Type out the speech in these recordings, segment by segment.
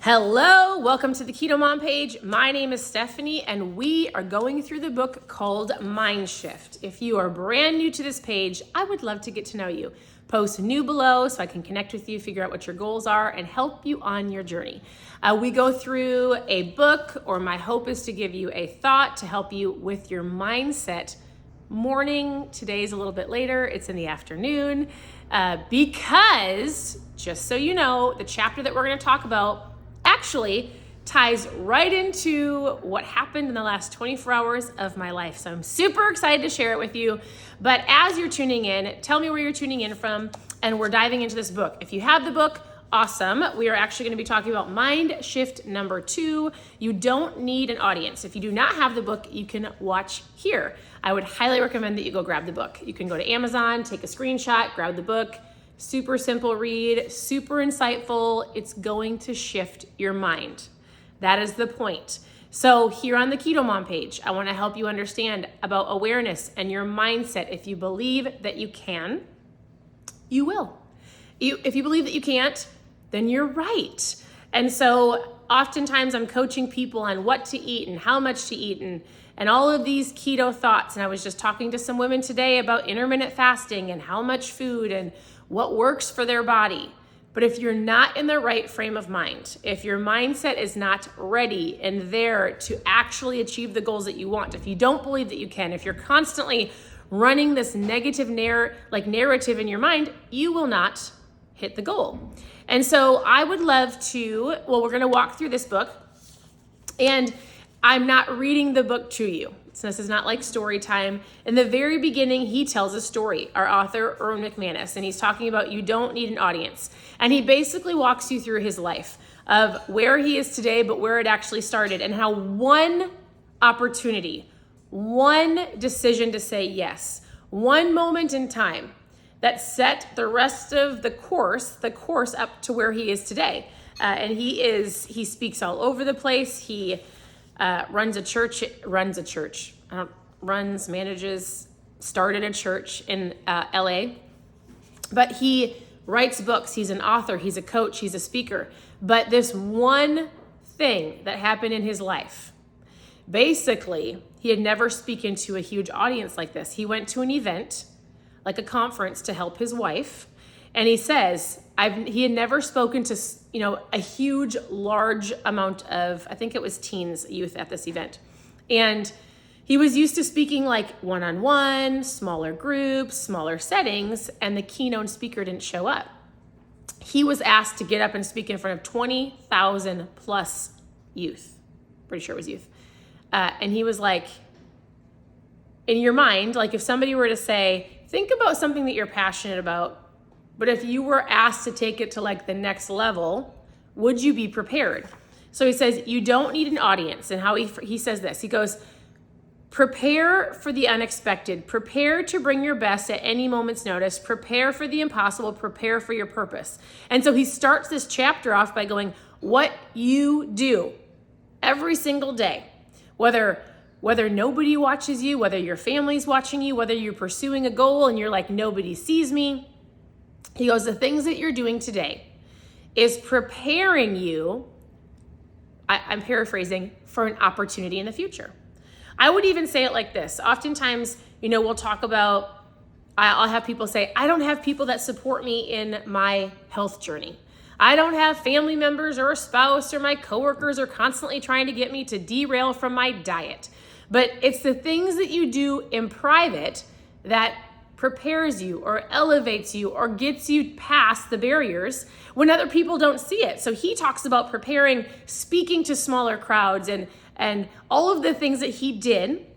Hello, welcome to the Keto Mom page. My name is Stephanie and we are going through the book called Mind Shift. If you are brand new to this page, I would love to get to know you. Post new below so I can connect with you, figure out what your goals are, and help you on your journey. We go through a book, or my hope is to give you a thought to help you with your mindset. Morning, today's a little bit later, it's in the afternoon, because just so you know, the chapter that we're going to talk about actually ties right into what happened in the last 24 hours of my life. So I'm super excited to share it with you. But as you're tuning in, tell me where you're tuning in from, and we're diving into this book. If you have the book, awesome. We are actually going to be talking about Mind Shift number 2. You don't need an audience. If you do not have the book, you can watch here. I would highly recommend that you go grab the book. You can go to Amazon, take a screenshot, grab the book. Super simple read, super insightful. It's going to shift your mind. That is the point. So here on the Keto Mom page, I want to help you understand about awareness and your mindset. If you believe that you can, you will. If you believe that you can't, then you're right. And so oftentimes I'm coaching people on what to eat and how much to eat and all of these keto thoughts. And I was just talking to some women today about intermittent fasting and how much food and what works for their body. But if you're not in the right frame of mind, if your mindset is not ready and there to actually achieve the goals that you want, if you don't believe that you can, if you're constantly running this negative narrative in your mind, you will not hit the goal. And so I would love to, we're going to walk through this book, and I'm not reading the book to you. So this is not like story time. In the very beginning, he tells a story, our author, Erwin McManus, and he's talking about you don't need an audience. And he basically walks you through his life of where he is today, but where it actually started, and how one opportunity, one decision to say yes, one moment in time that set the rest of the course up to where he is today. And he speaks all over the place. He started a church in LA, but he writes books. He's an author, he's a coach, he's a speaker. But this one thing that happened in his life, basically, he had never spoken to a huge audience like this. He went to an event, like a conference, to help his wife. And he says, he had never spoken to, a huge, large amount of, I think it was teens, youth at this event. And he was used to speaking like one-on-one, smaller groups, smaller settings, and the keynote speaker didn't show up. He was asked to get up and speak in front of 20,000 plus youth. Pretty sure it was youth. And he was like, in your mind, like if somebody were to say, think about something that you're passionate about, but if you were asked to take it to like the next level, would you be prepared? So he says, you don't need an audience. And how he says this, he goes, prepare for the unexpected, prepare to bring your best at any moment's notice, prepare for the impossible, prepare for your purpose. And so he starts this chapter off by going, what you do every single day, whether nobody watches you, whether your family's watching you, whether you're pursuing a goal and you're like, nobody sees me. He goes, the things that you're doing today is preparing you, I'm paraphrasing, for an opportunity in the future. I would even say it like this. Oftentimes, we'll talk about, I'll have people say, I don't have people that support me in my health journey. I don't have family members or a spouse, or my coworkers are constantly trying to get me to derail from my diet. But it's the things that you do in private that prepares you or elevates you or gets you past the barriers when other people don't see it. So he talks about preparing, speaking to smaller crowds, and all of the things that he did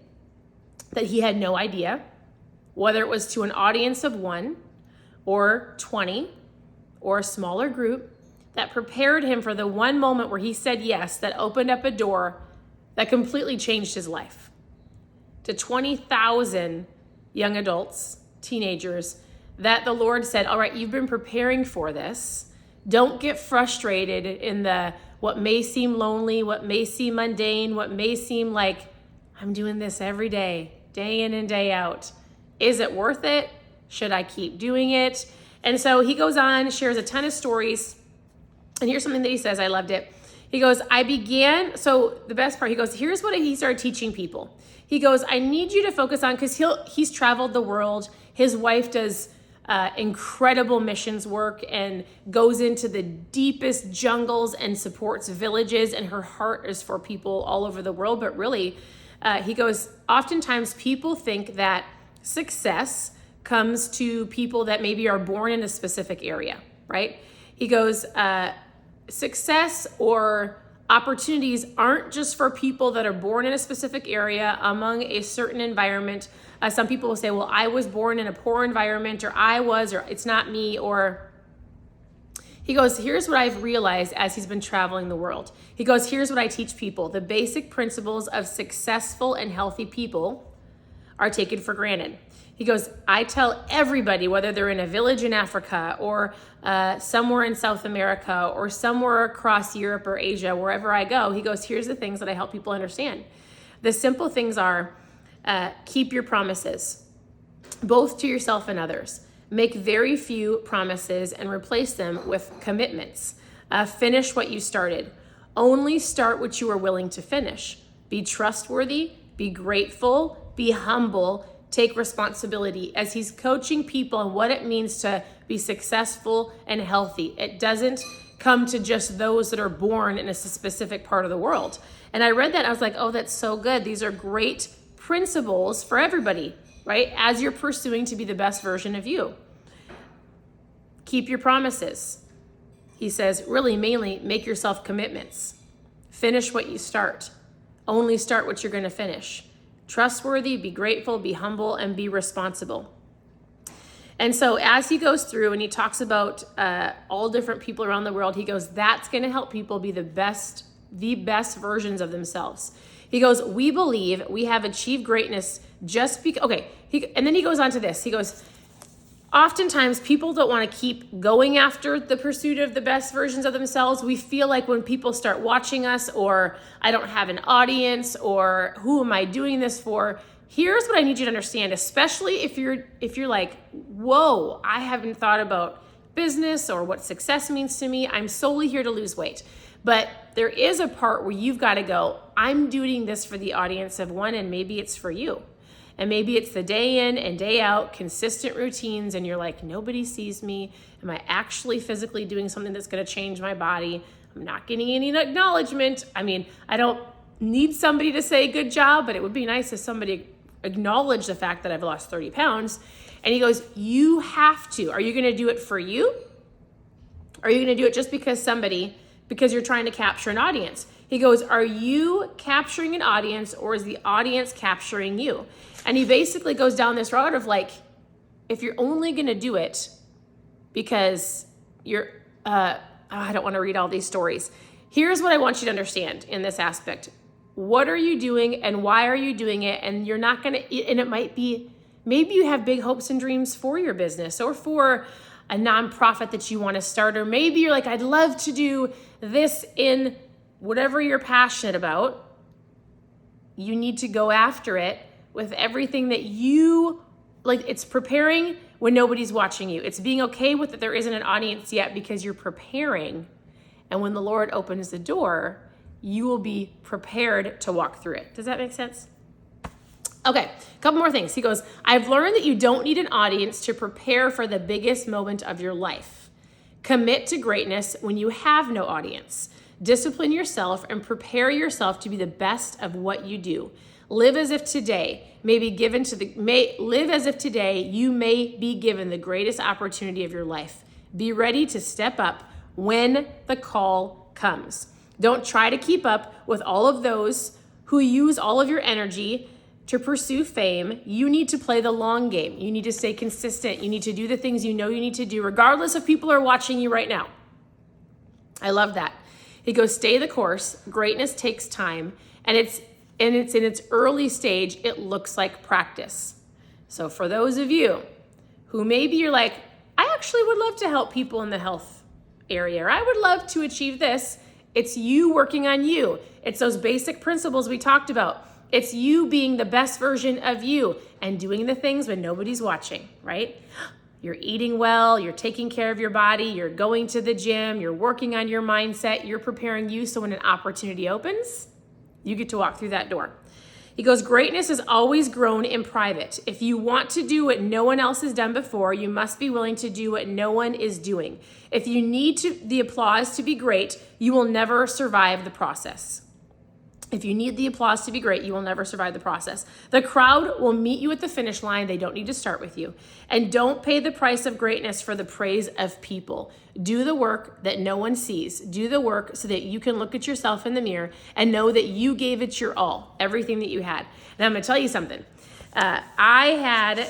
that he had no idea, whether it was to an audience of 1 or 20 or a smaller group, that prepared him for the one moment where he said yes, that opened up a door that completely changed his life. To 20,000 young adults, teenagers, that the Lord said, all right, you've been preparing for this. Don't get frustrated in what may seem lonely, what may seem mundane, what may seem like I'm doing this every day, day in and day out. Is it worth it? Should I keep doing it? And so he goes on, shares a ton of stories. And here's something that he says, I loved it. He goes, so the best part, he goes, here's what he started teaching people. He goes, I need you to focus on, because he's traveled the world. His wife does incredible missions work and goes into the deepest jungles and supports villages, and her heart is for people all over the world. But really, he goes, oftentimes people think that success comes to people that maybe are born in a specific area, right? He goes, success or opportunities aren't just for people that are born in a specific area among a certain environment. Some people will say, well, I was born in a poor environment, or it's not me. Or he goes, here's what I've realized as he's been traveling the world. He goes, here's what I teach people. The basic principles of successful and healthy people are taken for granted. He goes, I tell everybody, whether they're in a village in Africa or somewhere in South America or somewhere across Europe or Asia, wherever I go, he goes, here's the things that I help people understand. The simple things are, keep your promises, both to yourself and others. Make very few promises and replace them with commitments. Finish what you started. Only start what you are willing to finish. Be trustworthy, be grateful, be humble, take responsibility. As he's coaching people on what it means to be successful and healthy. It doesn't come to just those that are born in a specific part of the world. And I read that, I was like, oh, that's so good. These are great principles for everybody, right? As you're pursuing to be the best version of you. Keep your promises. He says, really, mainly, make yourself commitments. Finish what you start. Only start what you're going to finish. Trustworthy, be grateful, be humble, and be responsible. And so as he goes through and he talks about all different people around the world, he goes, that's going to help people be the best versions of themselves. He goes, we believe we have achieved greatness just because, and then he goes on to this. He goes, oftentimes people don't want to keep going after the pursuit of the best versions of themselves. We feel like when people start watching us, or I don't have an audience, or who am I doing this for? Here's what I need you to understand, especially if you're like, whoa, I haven't thought about business or what success means to me. I'm solely here to lose weight. But there is a part where you've got to go, I'm doing this for the audience of one, and maybe it's for you. And maybe it's the day in and day out, consistent routines, and you're like, nobody sees me. Am I actually physically doing something that's going to change my body? I'm not getting any acknowledgement. I mean, I don't need somebody to say good job, but it would be nice if somebody acknowledged the fact that I've lost 30 pounds. And he goes, you have to. Are you going to do it for you? Or are you going to do it just because you're trying to capture an audience? He goes, are you capturing an audience, or is the audience capturing you? And he basically goes down this road of like, if you're only going to do it because I don't want to read all these stories. Here's what I want you to understand in this aspect. What are you doing and why are you doing it? And you're not going to, and it might be, maybe you have big hopes and dreams for your business or for a nonprofit that you want to start, or maybe you're like, I'd love to do this in whatever you're passionate about. You need to go after it with everything that you like. It's preparing when nobody's watching you. It's being okay with that there isn't an audience yet, because you're preparing. And when the Lord opens the door, you will be prepared to walk through it. Does that make sense? Okay, a couple more things. He goes, I've learned that you don't need an audience to prepare for the biggest moment of your life. Commit to greatness when you have no audience. Discipline yourself and prepare yourself to be the best of what you do. Live as if today you may be given the greatest opportunity of your life. Be ready to step up when the call comes. Don't try to keep up with all of those who use all of your energy to pursue fame. You need to play the long game. You need to stay consistent. You need to do the things you know you need to do, regardless if people are watching you right now. I love that. He goes, stay the course. Greatness takes time, and it's in its early stage. It looks like practice. So for those of you who maybe you're like, I actually would love to help people in the health area, or I would love to achieve this. It's you working on you. It's those basic principles we talked about. It's you being the best version of you and doing the things when nobody's watching, right? you're eating well, you're taking care of your body, you're going to the gym, you're working on your mindset, you're preparing you so when an opportunity opens, you get to walk through that door. He goes, greatness is always grown in private. If you want to do what no one else has done before, you must be willing to do what no one is doing. If you need the applause to be great, you will never survive the process. If you need the applause to be great, you will never survive the process. The crowd will meet you at the finish line. They don't need to start with you. And don't pay the price of greatness for the praise of people. Do the work that no one sees. Do the work so that you can look at yourself in the mirror and know that you gave it your all, everything that you had. And I'm going to tell you something. I had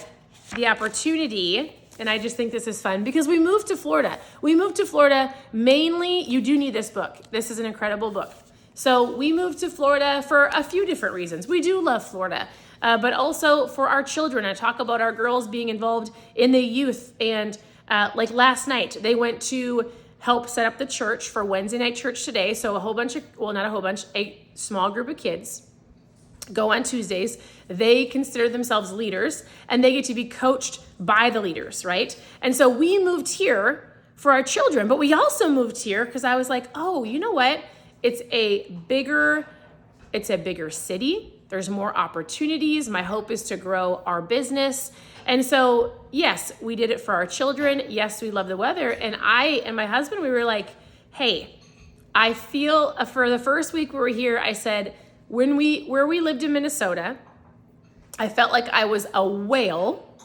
the opportunity, and I just think this is fun, because we moved to Florida. We moved to Florida mainly, you do need this book. This is an incredible book. So we moved to Florida for a few different reasons. We do love Florida, but also for our children. I talk about our girls being involved in the youth. And like last night, they went to help set up the church for Wednesday night church today. So a small group of kids go on Tuesdays. They consider themselves leaders and they get to be coached by the leaders, right? And so we moved here for our children, but we also moved here because I was like, oh, you know what? It's a bigger city. There's more opportunities. My hope is to grow our business. And so, yes, we did it for our children. Yes, we love the weather. And I and my husband, we were like, hey, I feel for the first week we were here, I said, where we lived in Minnesota, I felt like I was a whale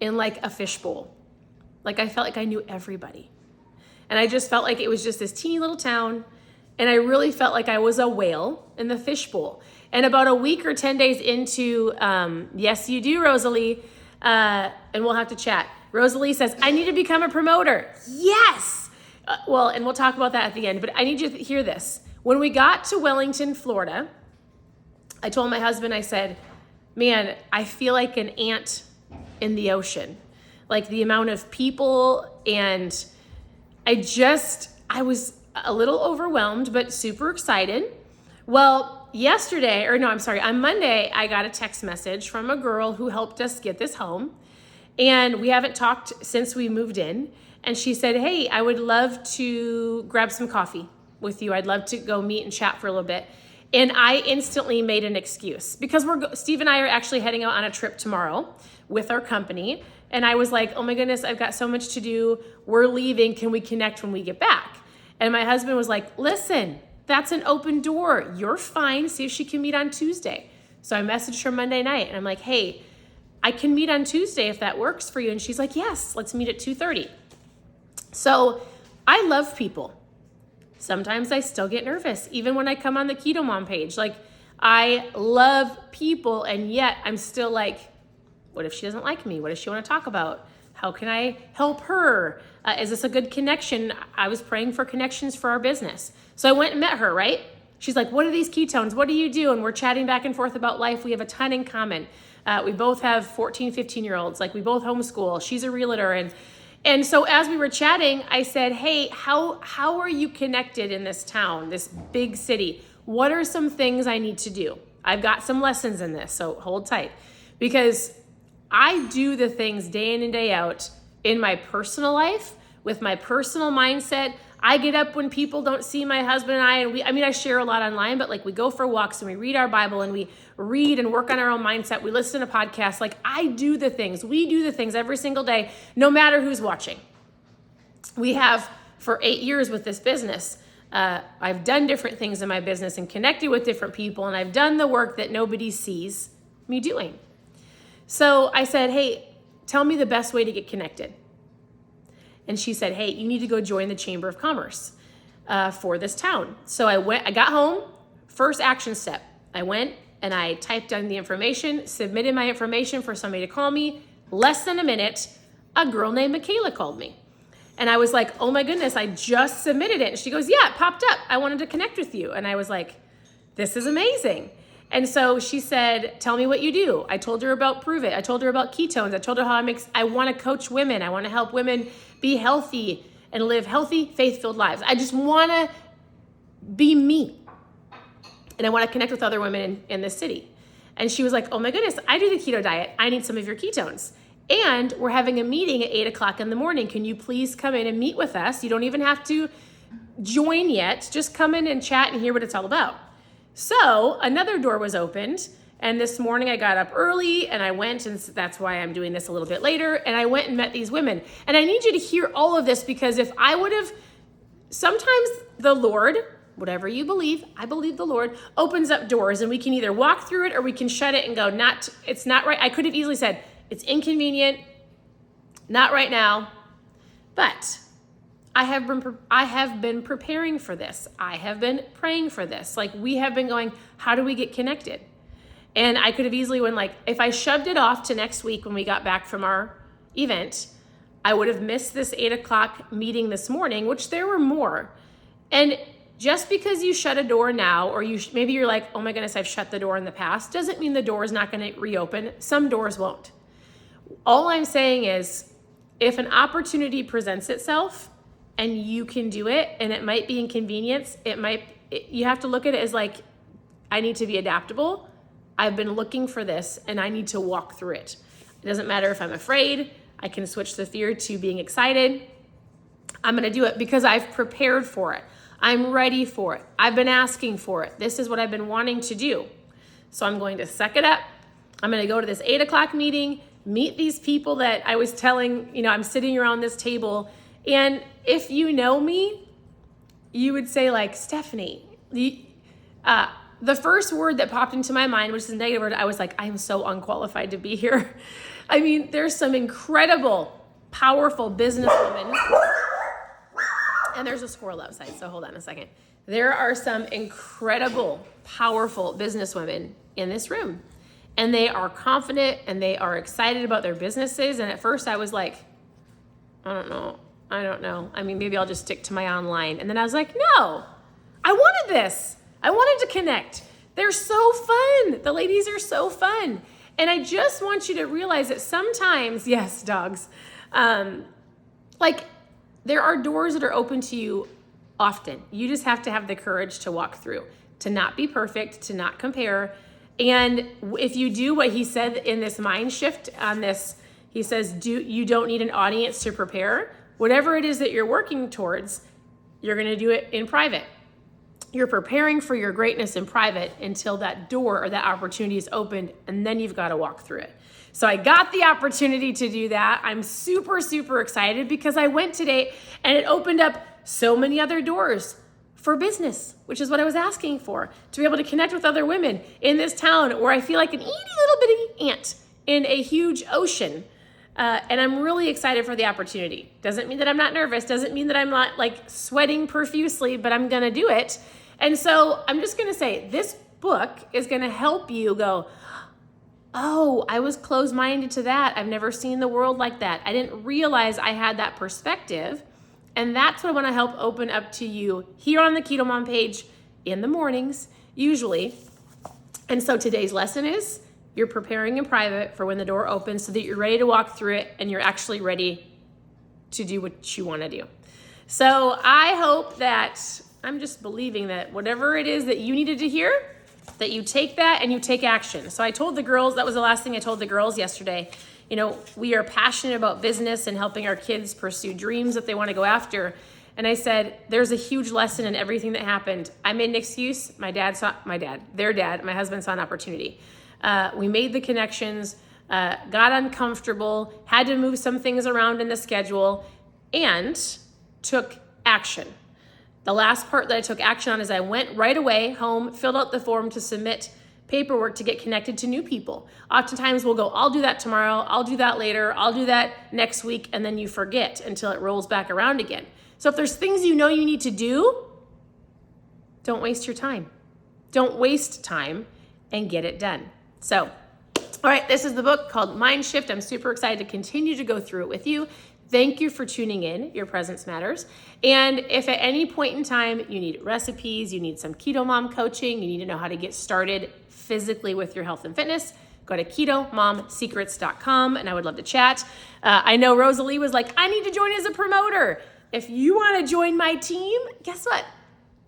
in like a fishbowl. Like I felt like I knew everybody. And I just felt like it was just this teeny little town. And I really felt like I was a whale in the fishbowl. And about a week or 10 days into, yes, you do, Rosalie, and we'll have to chat. Rosalie says, I need to become a promoter. Yes! And we'll talk about that at the end, but I need you to hear this. When we got to Wellington, Florida, I told my husband, I said, man, I feel like an ant in the ocean. Like the amount of people, and I was a little overwhelmed, but super excited. Well, on Monday, I got a text message from a girl who helped us get this home. And we haven't talked since we moved in. And she said, hey, I would love to grab some coffee with you. I'd love to go meet and chat for a little bit. And I instantly made an excuse because Steve and I are actually heading out on a trip tomorrow with our company. And I was like, oh my goodness, I've got so much to do. We're leaving. Can we connect when we get back? And my husband was like, listen, that's an open door. You're fine. See if she can meet on Tuesday. So I messaged her Monday night and I'm like, hey, I can meet on Tuesday if that works for you. And she's like, yes, let's meet at 2:30. So I love people. Sometimes I still get nervous, even when I come on the Keto Mom page. Like, I love people, and yet I'm still like, what if she doesn't like me? What does she want to talk about? How can I help her? Is this a good connection? I was praying for connections for our business. So I went and met her, right? She's like, what are these ketones? What do you do? And we're chatting back and forth about life. We have a ton in common. We both have 14, 15-year-olds. Like, we both homeschool. She's a realtor. And so as we were chatting, I said, hey, how are you connected in this town, this big city? What are some things I need to do? I've got some lessons in this, so hold tight. Because I do the things day in and day out in my personal life, with my personal mindset. I get up when people don't see my husband and I share a lot online, but like we go for walks and we read our Bible and we read and work on our own mindset. We listen to podcasts. Like, I do the things. We do the things every single day, no matter who's watching. We have for 8 years with this business. I've done different things in my business and connected with different people, and I've done the work that nobody sees me doing. So I said, hey, tell me the best way to get connected. And she said, hey, you need to go join the Chamber of Commerce for this town. So I got home, first action step. I went and I typed in the information, submitted my information for somebody to call me. Less than a minute, a girl named Michaela called me. And I was like, oh my goodness, I just submitted it. And she goes, yeah, it popped up. I wanted to connect with you. And I was like, this is amazing. And so she said, tell me what you do. I told her about Prove It. I told her about ketones. I told her how I want to coach women. I want to help women be healthy and live healthy, faith-filled lives. I just want to be me. And I want to connect with other women in this city. And she was like, oh my goodness, I do the keto diet. I need some of your ketones. And we're having a meeting at 8 o'clock in the morning. Can you please come in and meet with us? You don't even have to join yet. Just come in and chat and hear what it's all about. So another door was opened. And this morning I got up early and I went, and that's why I'm doing this a little bit later. And I went and met these women. And I need you to hear all of this, because if I would have, sometimes the Lord, whatever you believe, I believe the Lord opens up doors, and we can either walk through it or we can shut it and go, it's not right. I could have easily said, it's inconvenient, not right now. But I have been preparing for this. I have been praying for this. Like, we have been going, how do we get connected? And I could have easily went, like, if I shoved it off to next week when we got back from our event, I would have missed this 8 o'clock meeting this morning, which there were more. And just because you shut a door now, or maybe you're like, oh my goodness, I've shut the door in the past, doesn't mean the door is not going to reopen. Some doors won't. All I'm saying is, if an opportunity presents itself and you can do it, and it might be inconvenience, you have to look at it as like, I need to be adaptable. I've been looking for this and I need to walk through it. It doesn't matter if I'm afraid. I can switch the fear to being excited. I'm going to do it because I've prepared for it. I'm ready for it. I've been asking for it. This is what I've been wanting to do. So I'm going to suck it up. I'm going to go to this 8 o'clock meeting, meet these people that I was telling, I'm sitting around this table. And if you know me, you would say, like, Stephanie, the first word that popped into my mind, which is a negative word, I was like, I am so unqualified to be here. I mean, there's some incredible, powerful businesswomen. And there's a squirrel outside, so hold on a second. There are some incredible, powerful businesswomen in this room. And they are confident and they are excited about their businesses. And at first I was like, I don't know. I mean, maybe I'll just stick to my online. And then I was like, no, I wanted this. I wanted to connect. They're so fun. The ladies are so fun. And I just want you to realize that sometimes, yes, dogs, there are doors that are open to you often. You just have to have the courage to walk through, to not be perfect, to not compare. And if you do what he said in this mind shift on this, he says, you don't need an audience to prepare. Whatever it is that you're working towards, you're going to do it in private. You're preparing for your greatness in private until that door or that opportunity is opened, and then you've got to walk through it. So I got the opportunity to do that. I'm super, super excited because I went today and it opened up so many other doors for business, which is what I was asking for, to be able to connect with other women in this town where I feel like an itty little bitty ant in a huge ocean. And I'm really excited for the opportunity. Doesn't mean that I'm not nervous. Doesn't mean that I'm not like sweating profusely, but I'm going to do it. And so I'm just going to say this book is going to help you go, oh, I was closed-minded to that. I've never seen the world like that. I didn't realize I had that perspective. And that's what I want to help open up to you here on the Keto Mom page in the mornings, usually. And so today's lesson is you're preparing in private for when the door opens so that you're ready to walk through it and you're actually ready to do what you want to do. So I hope that I'm just believing that whatever it is that you needed to hear, that you take that and you take action. So I told the girls, that was the last thing I told the girls yesterday. We are passionate about business and helping our kids pursue dreams that they want to go after. And I said, there's a huge lesson in everything that happened. I made an excuse. Their dad, my husband saw an opportunity. We made the connections, got uncomfortable, had to move some things around in the schedule, and took action. The last part that I took action on is I went right away home, filled out the form to submit paperwork to get connected to new people. Oftentimes we'll go, I'll do that tomorrow, I'll do that later, I'll do that next week, and then you forget until it rolls back around again. So if there's things you know you need to do, don't waste your time. Don't waste time and get it done. So, all right, this is the book called Mind Shift. I'm super excited to continue to go through it with you. Thank you for tuning in. Your presence matters. And if at any point in time you need recipes, you need some Keto Mom coaching, you need to know how to get started physically with your health and fitness, go to ketomomsecrets.com and I would love to chat. I know Rosalie was like, I need to join as a promoter. If you want to join my team, guess what?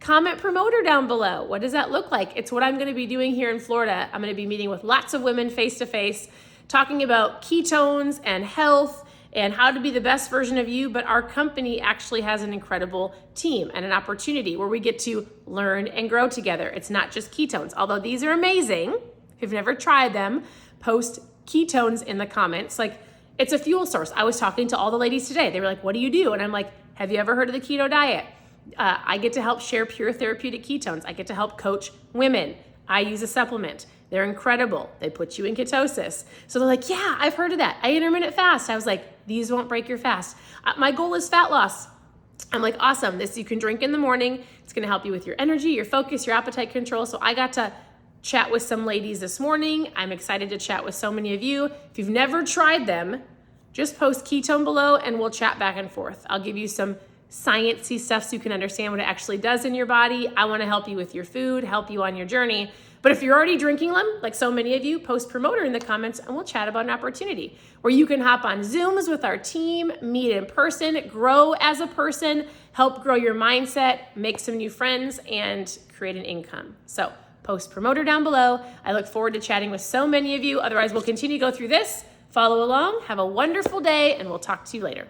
Comment promoter down below. What does that look like? It's what I'm going to be doing here in Florida. I'm going to be meeting with lots of women face to face, talking about ketones and health and how to be the best version of you. But our company actually has an incredible team and an opportunity where we get to learn and grow together. It's not just ketones, although these are amazing. If you've never tried them, post ketones in the comments. Like, it's a fuel source. I was talking to all the ladies today. They were like, what do you do? And I'm like, have you ever heard of the keto diet? I get to help share pure therapeutic ketones. I get to help coach women. I use a supplement. They're incredible. They put you in ketosis. So they're like, yeah, I've heard of that. I intermittent fast. I was like, these won't break your fast. My goal is fat loss. I'm like, awesome. This you can drink in the morning. It's going to help you with your energy, your focus, your appetite control. So I got to chat with some ladies this morning. I'm excited to chat with so many of you. If you've never tried them, just post ketone below and we'll chat back and forth. I'll give you some sciencey stuff so you can understand what it actually does in your body. I want to help you with your food, help you on your journey. But if you're already drinking them, like so many of you, post promoter in the comments and we'll chat about an opportunity where you can hop on Zooms with our team, meet in person, grow as a person, help grow your mindset, make some new friends, and create an income. So post promoter down below. I look forward to chatting with so many of you. Otherwise, we'll continue to go through this. Follow along. Have a wonderful day, and we'll talk to you later.